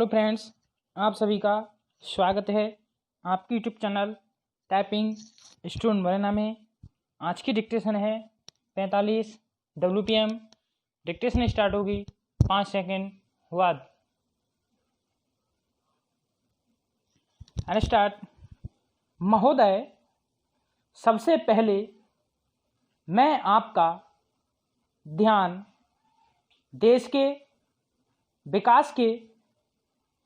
Hello friends, आप सभी का स्वागत है आपकी YouTube channel typing student Morena में। आज की डिक्टेशन है 45 WPM। डिक्टेशन स्टार्ट होगी 5 सेकेंड बाद। And start. महोदय, सबसे पहले मैं आपका ध्यान देश के विकास के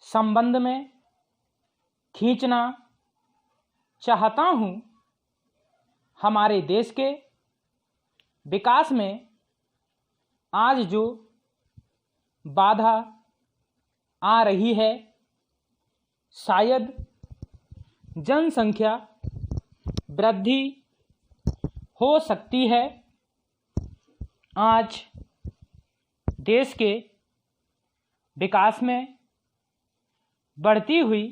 संबंध में खींचना चाहता हूँ। हमारे देश के विकास में आज जो बाधा आ रही है, शायद जनसंख्या वृद्धि हो सकती है। आज देश के विकास में बढ़ती हुई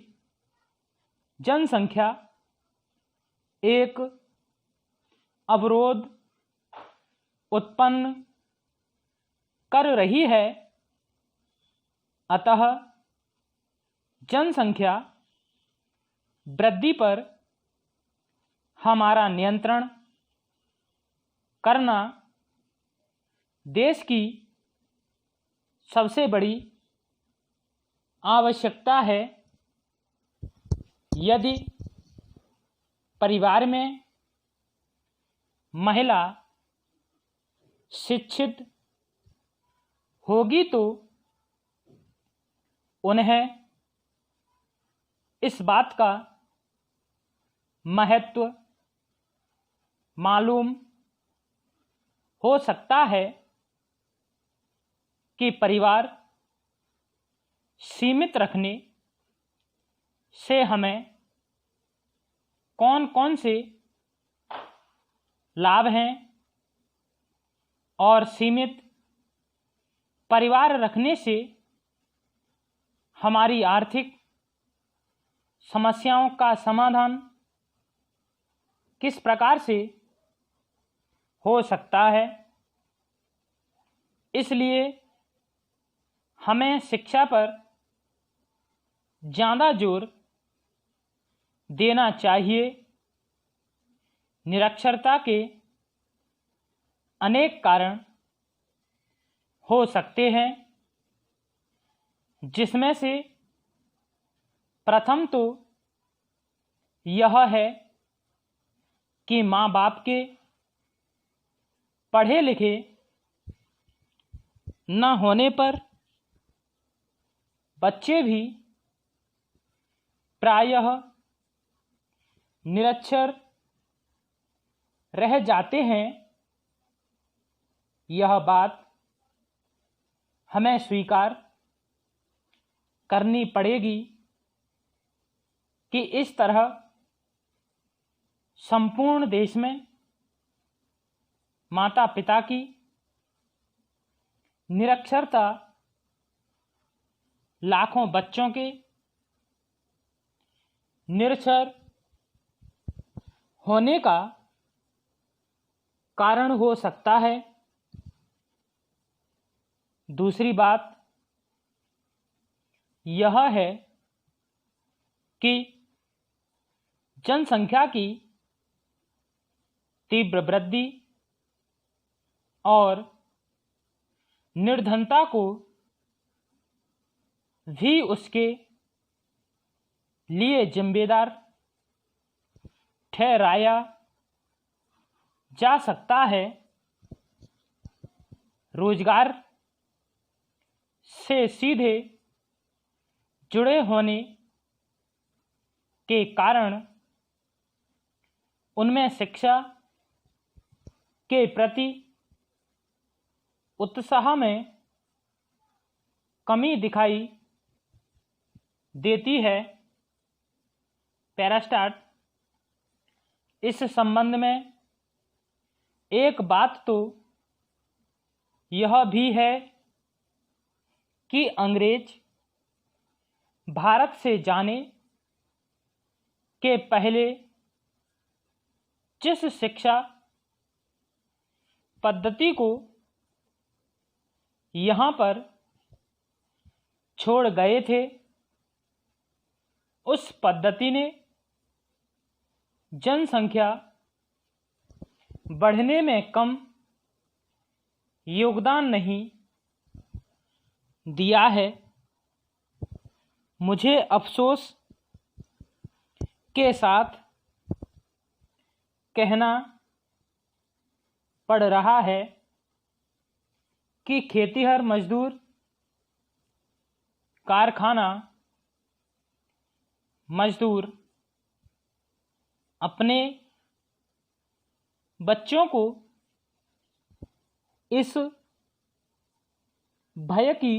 जनसंख्या एक अवरोध उत्पन्न कर रही है। अतः जनसंख्या वृद्धि पर हमारा नियंत्रण करना देश की सबसे बड़ी आवश्यकता है। यदि परिवार में महिला शिक्षित होगी तो उन्हें इस बात का महत्व मालूम हो सकता है कि परिवार सीमित रखने से हमें कौन कौन से लाभ हैं और सीमित परिवार रखने से हमारी आर्थिक समस्याओं का समाधान किस प्रकार से हो सकता है। इसलिए हमें शिक्षा पर ज़्यादा जोर देना चाहिए। निरक्षरता के अनेक कारण हो सकते हैं, जिसमें से प्रथम तो यह है कि माँ बाप के पढ़े लिखे न होने पर बच्चे भी प्रायः निरक्षर रह जाते हैं। यह बात हमें स्वीकार करनी पड़ेगी कि इस तरह संपूर्ण देश में माता पिता की निरक्षरता लाखों बच्चों के निरक्षर होने का कारण हो सकता है। दूसरी बात यह है कि जनसंख्या की तीव्र वृद्धि और निर्धनता को भी उसके लिए जिम्मेदार ठहराया जा सकता है। रोजगार से सीधे जुड़े होने के कारण उनमें शिक्षा के प्रति उत्साह में कमी दिखाई देती है। पैरास्टार्ट। इस संबंध में एक बात तो यह भी है कि अंग्रेज भारत से जाने के पहले जिस शिक्षा पद्धति को यहाँ पर छोड़ गए थे, उस पद्धति ने जनसंख्या बढ़ने में कम योगदान नहीं दिया है। मुझे अफसोस के साथ कहना पड़ रहा है कि खेतीहर मजदूर, कारखाना मजदूर अपने बच्चों को इस भय की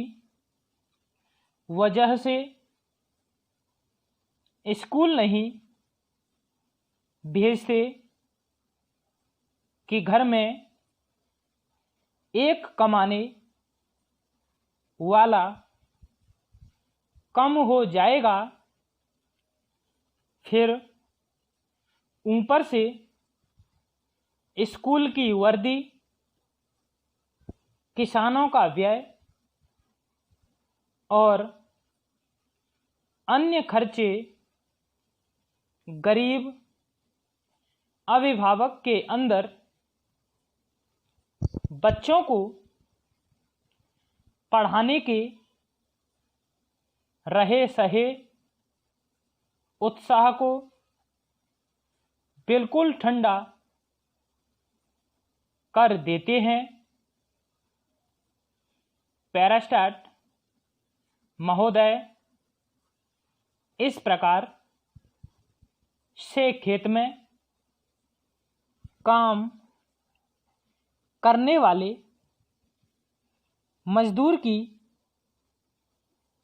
वजह से स्कूल नहीं भेजते कि घर में एक कमाने वाला कम हो जाएगा, फिर ऊपर से स्कूल की वर्दी, किसानों का व्यय और अन्य खर्चे गरीब अभिभावक के अंदर बच्चों को पढ़ाने के रहे सहे उत्साह को बिल्कुल ठंडा कर देते हैं। पैरास्टाट महोदय इस प्रकार से खेत में काम करने वाले मजदूर की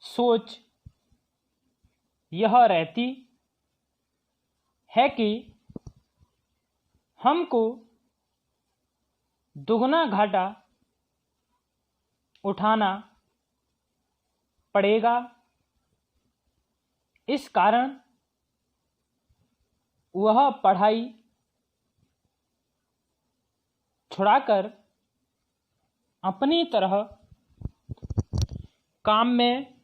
सोच यह रहती है कि हमको दुगना घाटा उठाना पड़ेगा। इस कारण वह पढ़ाई छुड़ाकर अपनी तरह काम में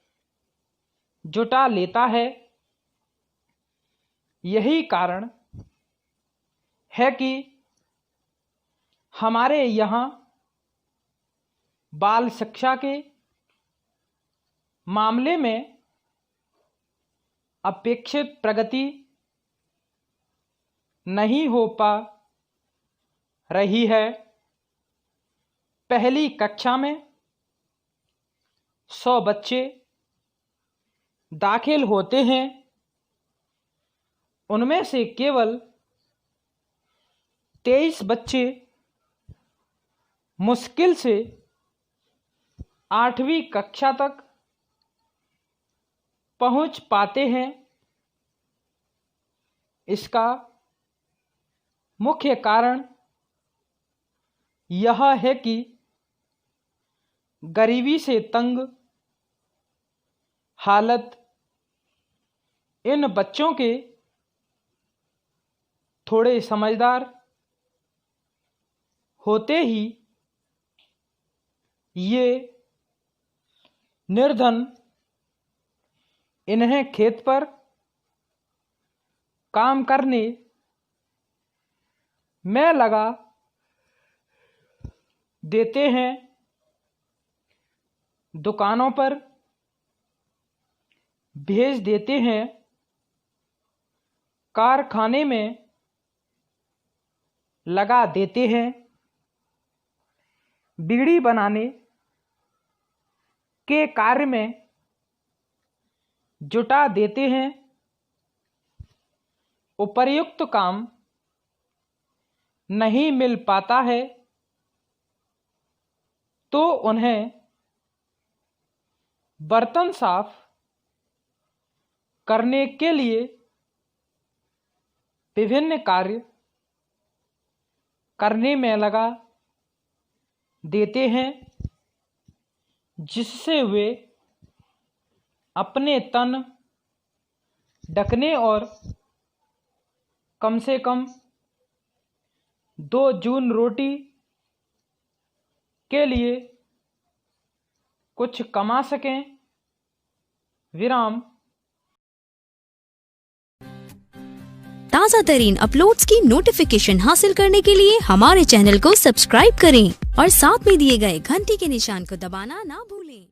जुटा लेता है। यही कारण है कि हमारे यहाँ बाल शिक्षा के मामले में अपेक्षित प्रगति नहीं हो पा रही है। पहली कक्षा में 100 बच्चे दाखिल होते हैं, उनमें से केवल 23 बच्चे मुश्किल से 8वीं कक्षा तक पहुंच पाते हैं। इसका मुख्य कारण यह है कि गरीबी से तंग हालत इन बच्चों के थोड़े समझदार होते ही ये निर्धन इन्हें खेत पर काम करने में लगा देते हैं। दुकानों पर भेज देते हैं, कारखाने में लगा देते हैं, बीड़ी बनाने के कार्य में जुटा देते हैं। उपर्युक्त काम नहीं मिल पाता है तो उन्हें बर्तन साफ करने के लिए विभिन्न कार्य करने में लगा देते हैं, जिससे वे अपने तन ढकने और कम से कम 2 जून रोटी के लिए कुछ कमा सकें। विराम। ताज़ा तरीन अपलोड्स की नोटिफिकेशन हासिल करने के लिए हमारे चैनल को सब्सक्राइब करें और साथ में दिए गए घंटी के निशान को दबाना ना भूलें।